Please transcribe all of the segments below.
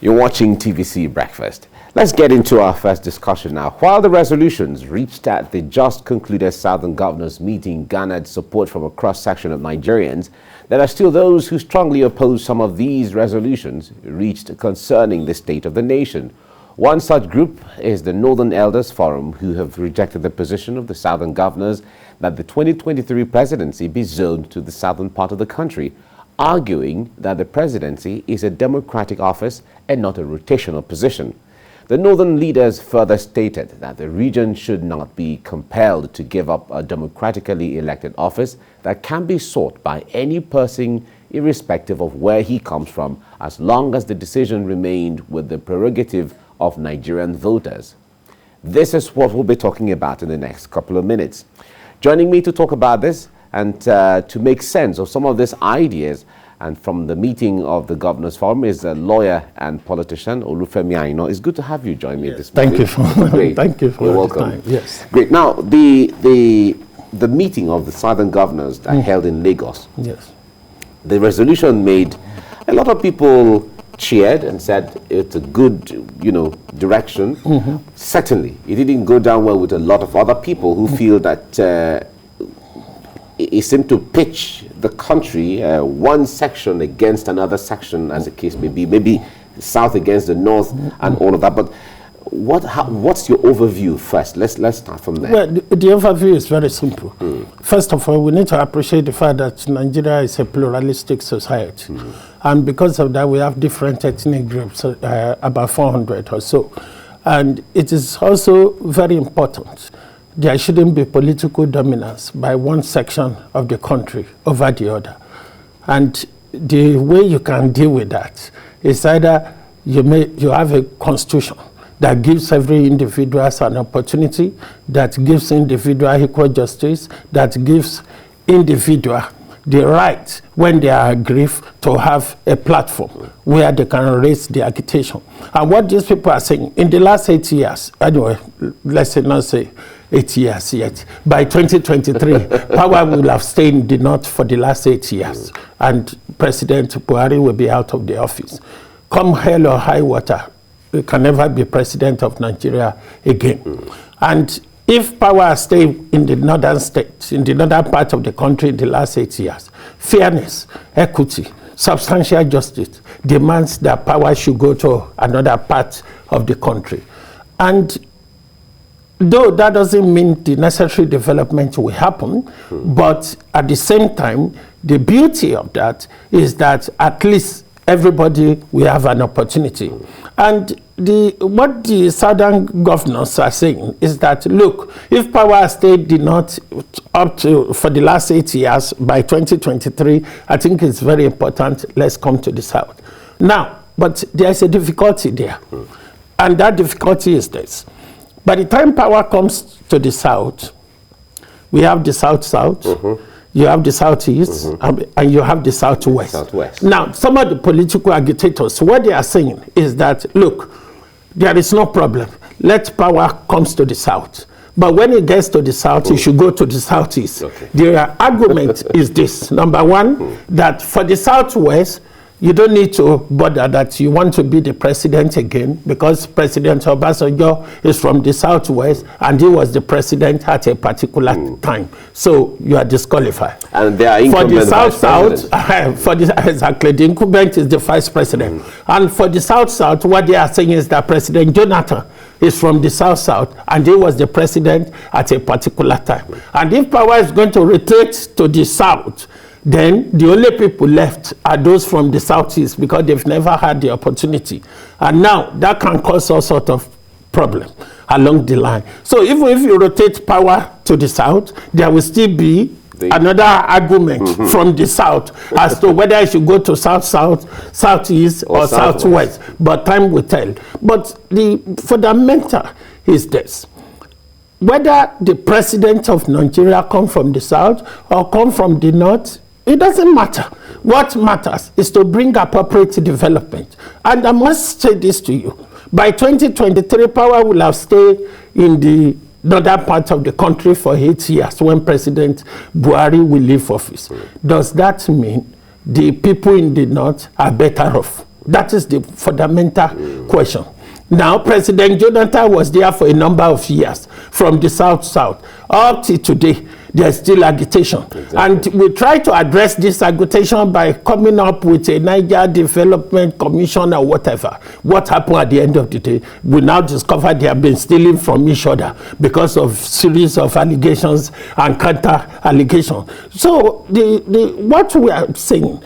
You're watching TVC Breakfast. Let's get into our first discussion now. While the resolutions reached at the just concluded Southern Governors meeting garnered support from a cross-section of Nigerians, there are still those who strongly oppose some of these resolutions reached concerning the state of the nation. One such group is the Northern Elders Forum, who have rejected the position of the Southern Governors that the 2023 presidency be zoned to the southern part of the country, arguing that the presidency is a democratic office and not a rotational position. The northern leaders further stated that the region should not be compelled to give up a democratically elected office that can be sought by any person irrespective of where he comes from, as long as the decision remained with the prerogative of Nigerian voters. This is what we'll be talking about in the next couple of minutes. Joining me to talk about this and to make sense of some of these ideas and from the meeting of the Governors Forum is a lawyer and politician, Olufemi Aino. It's good to have you join me this morning. Thank you for welcome. time. Yes. Great. Now, the meeting of the Southern Governors that held in Lagos. Yes. The resolution made a lot of people cheered and said it's a good, direction. Certainly, it didn't go down well with a lot of other people who feel that it seemed to pitch the country one section against another section, as the case may be, maybe south against the north and all of that. But what's your overview first? Let's start from there. Well, the overview is very simple. First of all, we need to appreciate the fact that Nigeria is a pluralistic society. And because of that, we have different ethnic groups, about 400 or so. And it is also very important. There shouldn't be political dominance by one section of the country over the other. And the way you can deal with that is either you have a constitution that gives every individual an opportunity, that gives individual equal justice, that gives individual the right, when they are aggrieved, to have a platform where they can raise the agitation. And what these people are saying, in the last 8 years, anyway, let's not say 8 years yet, by 2023, power will have stayed in the north for the last 8 years, and President Buhari will be out of the office. Come hell or high water, he can never be president of Nigeria again. And if power stayed in the northern states, in the northern part of the country in the last 8 years, fairness, equity, substantial justice demands that power should go to another part of the country. And though that doesn't mean the necessary development will happen, but at the same time, the beauty of that is that at least everybody will have an opportunity. And what the Southern Governors are saying is that, look, if power stayed the north for the last 8 years, by 2023, I think it's very important, let's come to the south. Now, but there's a difficulty there. And that difficulty is this. By the time power comes to the south, we have the south-south, you have the southeast, and you have the southwest. Now, some of the political agitators, what they are saying is that, look, there is no problem. Let power comes to the south. But when it gets to the south, it should go to the southeast. Their argument is this. Number one, that for the southwest, you don't need to bother that you want to be the president again, because President Obasanjo is from the southwest and he was the president at a particular time. So you are disqualified. And they are incumbent for the south-south, exactly, the incumbent is the vice president. And for the south-south, what they are saying is that President Jonathan is from the south-south and he was the president at a particular time. And if power is going to rotate to the south, then the only people left are those from the southeast, because they've never had the opportunity. And now that can cause all sorts of problem along the line. So even if you rotate power to the south, there will still be another argument from the south as to whether it should go to south-south, southeast, or southwest. But time will tell. But the fundamental is this. Whether the president of Nigeria come from the south or come from the north, it doesn't matter. What matters is to bring appropriate development. And I must say this to you. By 2023, power will have stayed in the northern part of the country for 8 years when President Buhari will leave office. Does that mean the people in the north are better off? That is the fundamental question. Now, President Jonathan was there for a number of years, from the South. Up to today, there's still agitation. Exactly. And we try to address this agitation by coming up with a Niger Development Commission or whatever. What happened at the end of the day? We now discover they have been stealing from each other because of series of allegations and counter-allegations. So what we are saying,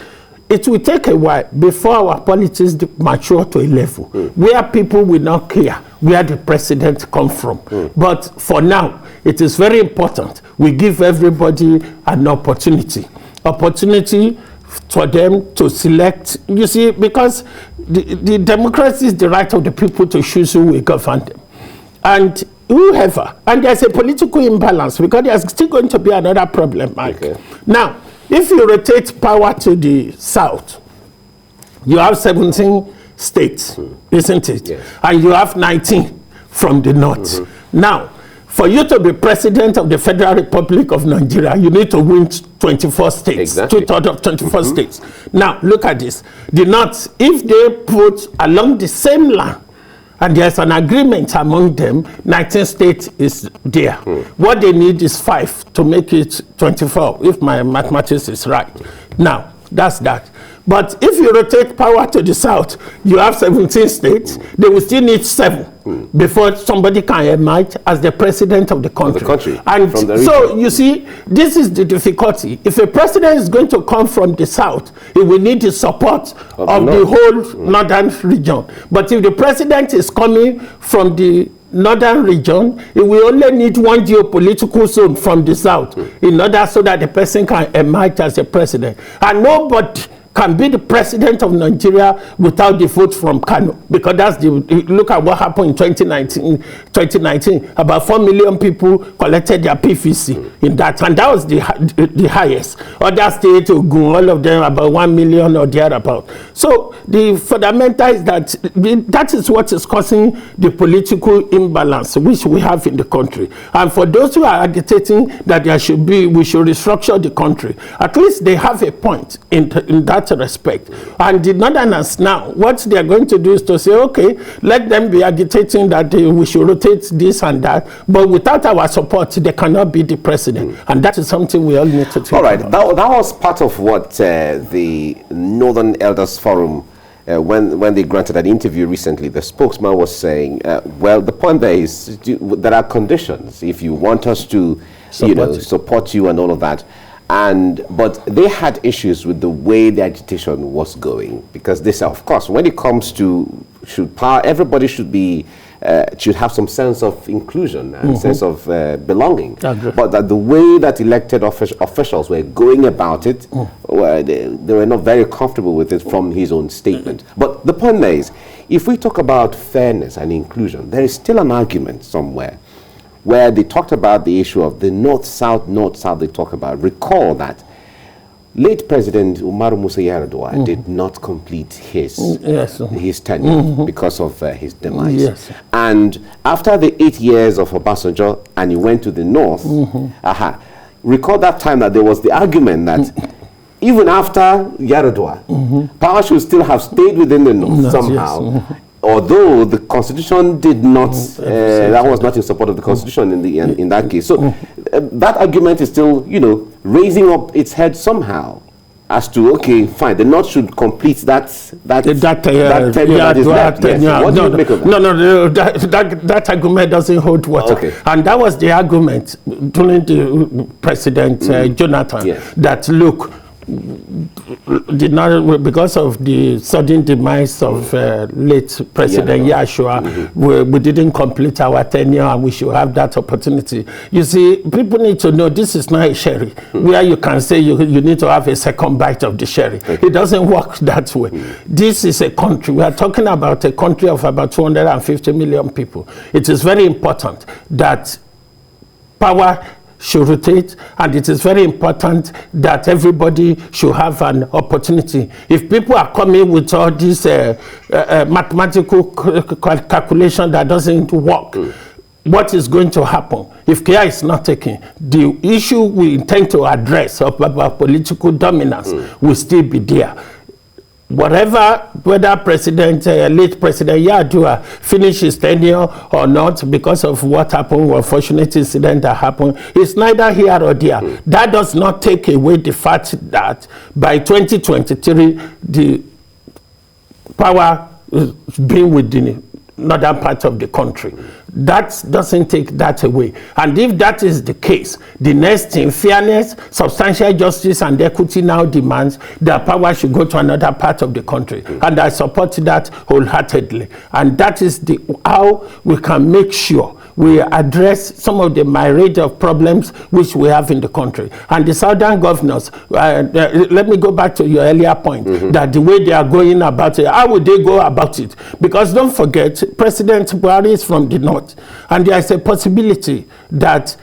it will take a while before our politics mature to a level where people will not care where the president comes from. But for now, it is very important we give everybody an opportunity for them to select. You see, because the democracy is the right of the people to choose who will govern them. And whoever, and there's a political imbalance because there's still going to be another problem, Mike. Okay. Now, if you rotate power to the South, you have 17 states, isn't it? Yes. And you have 19 from the North. Now, for you to be president of the Federal Republic of Nigeria, you need to win 24 states, exactly. 2/3 of 24 states. Now, look at this. The North, if they put along the same line, and there's an agreement among them, 19 states is there. What they need is 5 to make it 24, if my mathematics is right. Now, that's that. But if you rotate power to the South, you have 17 states, they will still need 7 before somebody can emerge as the president of the country. And so, you see, this is the difficulty. If a president is going to come from the South, he will need the support of the whole northern region. But if the president is coming from the northern region, it will only need one geopolitical zone from the South in order so that the person can emerge as a president. And nobody can be the president of Nigeria without the vote from Kano, because that's look at what happened in 2019. About 4 million people collected their PVC in that, and that was the highest. Other states, Ogun, all of them about 1 million or thereabout. So the fundamental is that is what is causing the political imbalance which we have in the country. And for those who are agitating that we should restructure the country, at least they have a point in that respect. And the Northerners now, what they are going to do is to say, okay, let them be agitating that we should rotate this and that, but without our support, they cannot be the president. And that is something we all need to take. All right, that was part of what the Northern Elders Forum, when they granted an interview recently, the spokesman was saying, well, the point there is there are conditions if you want us to support you and all of that. But they had issues with the way the agitation was going, because they said, of course, when it comes to power, everybody should have some sense of inclusion and sense of belonging. But that the way that elected officials were going about it, they were not very comfortable with it from his own statement. But the point there is, if we talk about fairness and inclusion, there is still an argument somewhere where they talked about the issue of the north-south they talk about. Recall that late President Umaru Musa Yar'Adua did not complete his tenure because of his demise. Yes. And after the 8 years of Obasanjo, and he went to the north, recall that time that there was the argument that even after Yar'Adua, power should still have stayed within the north somehow. Although the constitution did not, that was not in support of the constitution in that case. So that argument is still, raising up its head somehow as to, okay, fine, the North should complete that tenure that is left. Yes. What do you make of that? No, that argument doesn't hold water. Okay. And that was the argument during the President Jonathan, that look, because of the sudden demise of late President Yashua, we didn't complete our tenure, and we should have that opportunity. You see, people need to know this is not a sherry where you can say you need to have a second bite of the sherry. It doesn't work that way. This is a country. We are talking about a country of about 250 million people. It is very important that power should rotate, and it is very important that everybody should have an opportunity. If people are coming with all this mathematical calculation that doesn't work, what is going to happen if care is not taken? The issue we intend to address about political dominance will still be there. whatever, whether late President Yar'Adua finish his tenure or not because of what happened, unfortunate incident that happened, it's neither here or there. That does not take away the fact that by 2023, the power is being within northern part of the country. That doesn't take that away. And if that is the case, the next thing, fairness, substantial justice, and equity now demands that power should go to another part of the country. And I support that wholeheartedly. And that is how we can make sure we address some of the myriad of problems which we have in the country. And the southern governors, let me go back to your earlier point, that the way they are going about it, how would they go about it? Because don't forget, President Buhari is from the north, and there is a possibility that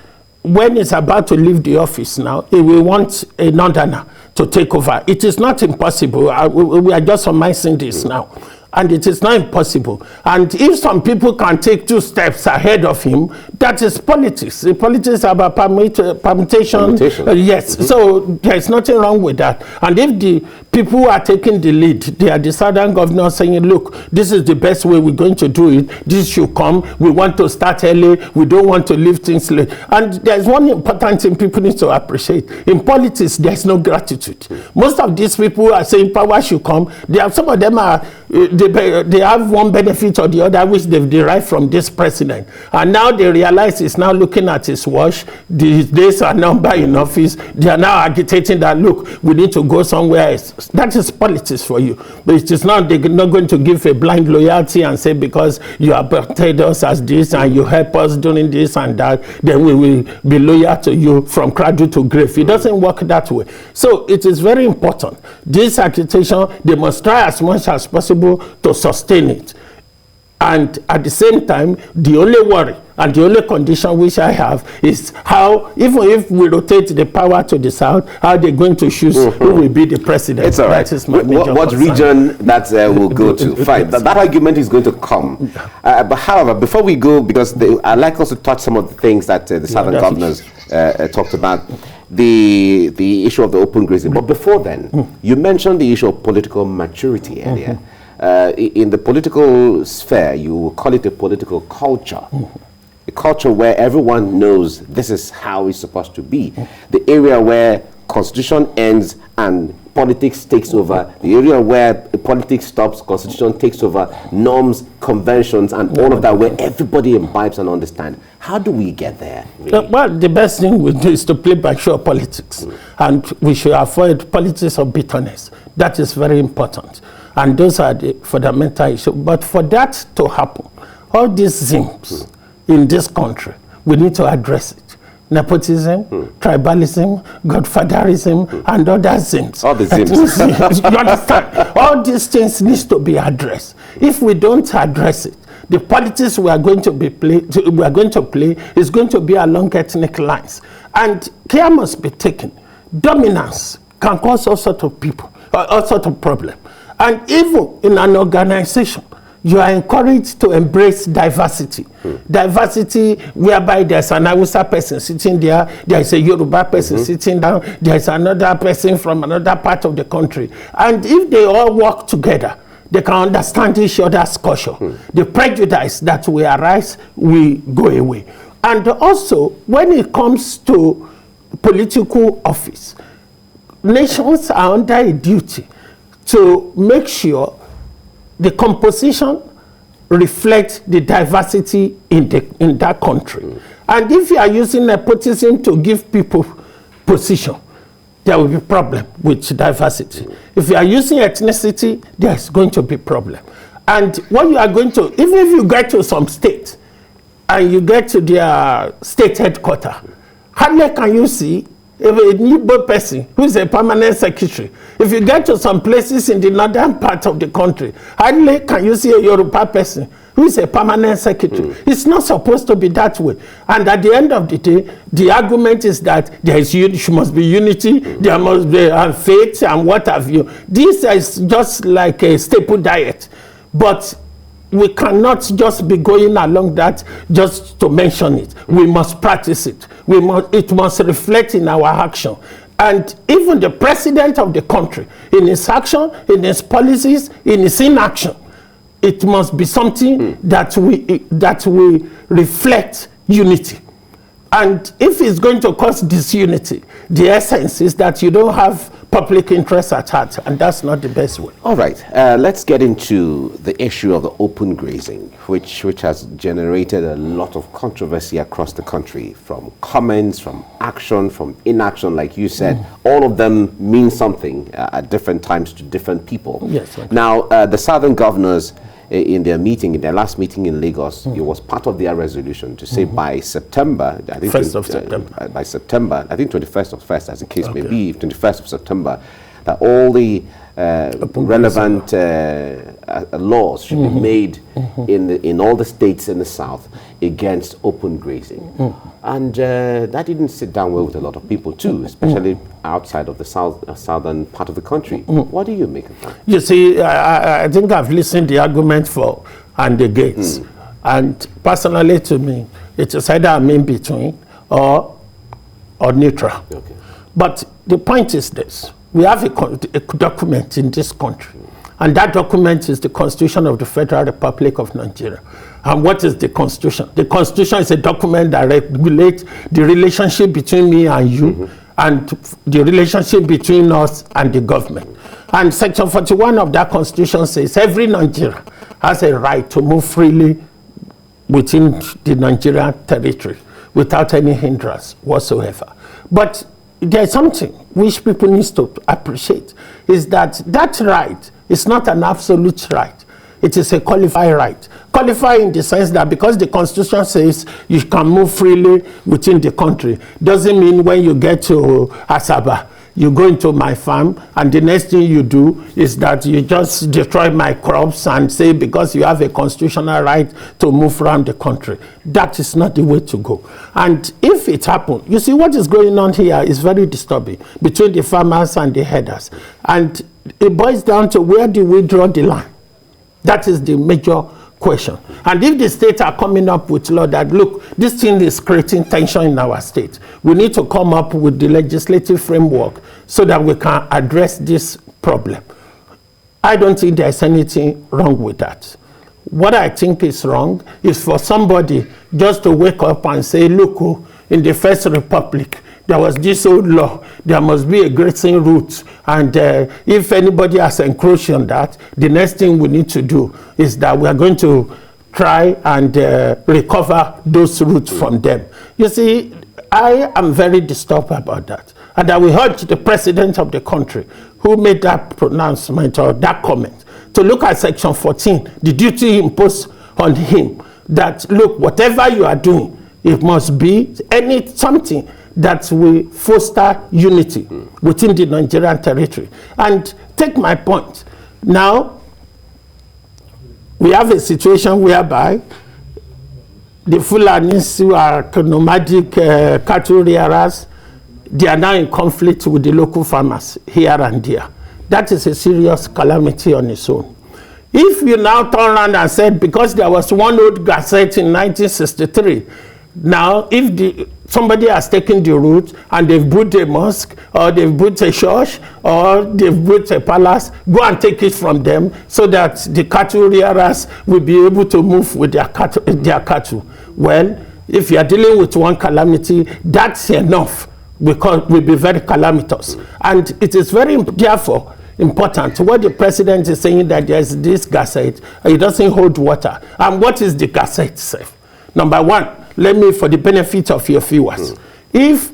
when he's about to leave the office now, he will want a northerner to take over. It is not impossible. We are just surmising this now. And it is not impossible. And if some people can take 2 steps ahead of him, that is politics. The politics are about permutation. Yes, so there is nothing wrong with that. And if the people who are taking the lead, they are the southern governors saying, look, this is the best way we're going to do it. This should come. We want to start early. We don't want to leave things late. And there's one important thing people need to appreciate. In politics, there's no gratitude. Most of these people are saying power should come. Some of them are... They have one benefit or the other which they've derived from this president. And now they realize he's now looking at his watch. His days are numbered in office. They are now agitating that, look, we need to go somewhere else. That is politics for you. But it is not, they're not going to give a blind loyalty and say, because you have portrayed us as this and you help us doing this and that, then we will be loyal to you from cradle to grave. It doesn't work that way. So it is very important. This agitation, they must try as much as possible to sustain it. And at the same time, the only worry and the only condition which I have is how, even if we rotate the power to the south, how they're going to choose who will be the president. It's all right. That is my what region that will go to? Fine. That argument is going to come. But however, before we go, because I'd like us to touch some of the things that the southern governors talked about, the issue of the open grazing. But before then, you mentioned the issue of political maturity earlier. In the political sphere, you will call it a political culture. A culture where everyone knows this is how it's supposed to be. The area where constitution ends and politics takes over. The area where politics stops, constitution takes over. Norms, conventions, and all of that, where everybody imbibes and understands. How do we get there? Really? Well, the best thing we do is to play by show politics. And we should avoid politics of bitterness. That is very important. And those are the fundamental issues. But for that to happen, all these things in this country, we need to address it. Nepotism, tribalism, godfatherism, and other things. All the things. You understand? All these things need to be addressed. If we don't address it, the politics we are going to play is going to be along ethnic lines. And care must be taken. Dominance can cause all sorts of people, all sorts of problems. And even in an organization, you are encouraged to embrace diversity. Diversity whereby there's an Hausa person sitting there, there's a Yoruba person sitting down, there's another person from another part of the country. And if they all work together, they can understand each other's culture. The prejudice that will arise will go away. And also, when it comes to political office, nations are under a duty to make sure the composition reflects the diversity in that country. And if you are using nepotism to give people position, there will be problem with diversity. If you are using ethnicity, there's going to be problem. And what you are going to, even if you get to some state and you get to their state headquarters, hardly can you see if a Igbo person who is a permanent secretary. If you get to some places in the northern part of the country, hardly can you see a Yoruba person who is a permanent secretary. It's not supposed to be that way. And at the end of the day, the argument is that there must be unity, there must be faith and what have you. This is just like a staple diet. But we cannot just be going along that just to mention it. We must practice it. It must reflect in our action. And even the president of the country, in his action, in his policies, in his inaction, it must be something that we reflect unity. And if it's going to cause disunity, the essence is that you don't have public interest at heart, and that's not the best way. All right, let's get into the issue of the open grazing, which has generated a lot of controversy across the country, from comments, from action, from inaction, like you said. All of them mean something at different times to different people. Yes. Okay. Now, the Southern governors, in their last meeting in Lagos, it was part of their resolution to say by September, I think 1st of September. By September, I think 21st of first, as the case may be, 21st of September, that all the relevant laws should be made in all the states in the South against open grazing. And that didn't sit down well with a lot of people too, especially outside of the southern part of the country. What do you make of that? You see, I think I've listened to the argument for and against. And personally, to me, it is either I'm in between or neutral. Okay. But the point is this. We have a document in this country, and that document is the Constitution of the Federal Republic of Nigeria. And what is the Constitution? The Constitution is a document that regulates the relationship between me and you, and the relationship between us and the government. And Section 41 of that Constitution says every Nigerian has a right to move freely within the Nigerian territory without any hindrance whatsoever. But there's something which people need to appreciate, is that right is not an absolute right. It is a qualified right. Qualified in the sense that because the Constitution says you can move freely within the country, doesn't mean when you get to Asaba, you go into my farm and the next thing you do is that you just destroy my crops and say because you have a constitutional right to move around the country. That is not the way to go. And if it happens, you see what is going on here is very disturbing between the farmers and the herders. And it boils down to where do we draw the line? That is the major question. And if the states are coming up with law that, look, this thing is creating tension in our state, we need to come up with the legislative framework so that we can address this problem. I don't think there's anything wrong with that. What I think is wrong is for somebody just to wake up and say, look, in the First Republic, there was this old law, there must be a grazing route, and if anybody has encroached on that, the next thing we need to do is that we are going to try and recover those routes from them. You see, I am very disturbed about that. And I will urge the president of the country who made that pronouncement or that comment to look at Section 14, the duty imposed on him, that look, whatever you are doing, it must be something that will foster unity within the Nigerian territory. And take my point. Now, we have a situation whereby the Fulanis who are nomadic cattle rearers, they are now in conflict with the local farmers here and there. That is a serious calamity on its own. If you now turn around and said, because there was one old gazette in 1963, now, if somebody has taken the route and they've built a mosque, or they've built a church, or they've built a palace, go and take it from them so that the cattle rearers will be able to move with their cattle. Well, if you are dealing with one calamity, that's enough, because will be very calamitous. And it is very, therefore, important. What the president is saying, that there's this gazette, it doesn't hold water. And what is the gazette itself? Number one, let me, for the benefit of your viewers, if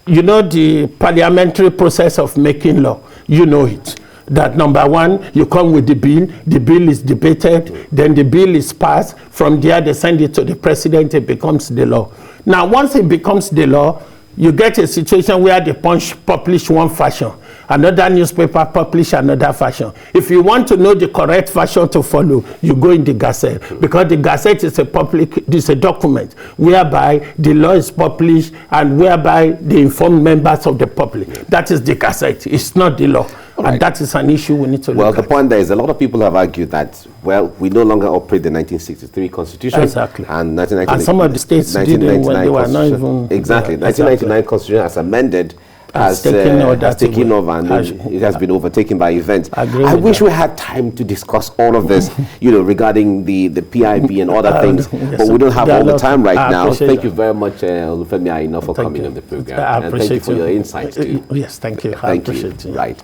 you know the parliamentary process of making law, you know it. That number one, you come with the bill is debated, then the bill is passed, from there they send it to the president, it becomes the law. Now, once it becomes the law, you get a situation where the Punch publish one fashion, another newspaper publish another fashion. If you want to know the correct fashion to follow, you go in the Gazette, because the Gazette is a document whereby the law is published and whereby they inform members of the public. That is the Gazette. It's not the law. Right. And that is an issue we need to look at. Well, the point there is a lot of people have argued that, well, we no longer operate the 1963 Constitution. Exactly. And some of the states didn't when they were not even... Exactly. 1999 Constitution as amended has taken over, and it has been overtaken by events. I wish we had time to discuss all of this, regarding the PIB and other things, but we don't have all the time right now. Thank you very much, Olufemi Aina, for coming on the program. And thank you for your insights too. Yes, thank you. I appreciate it. Right.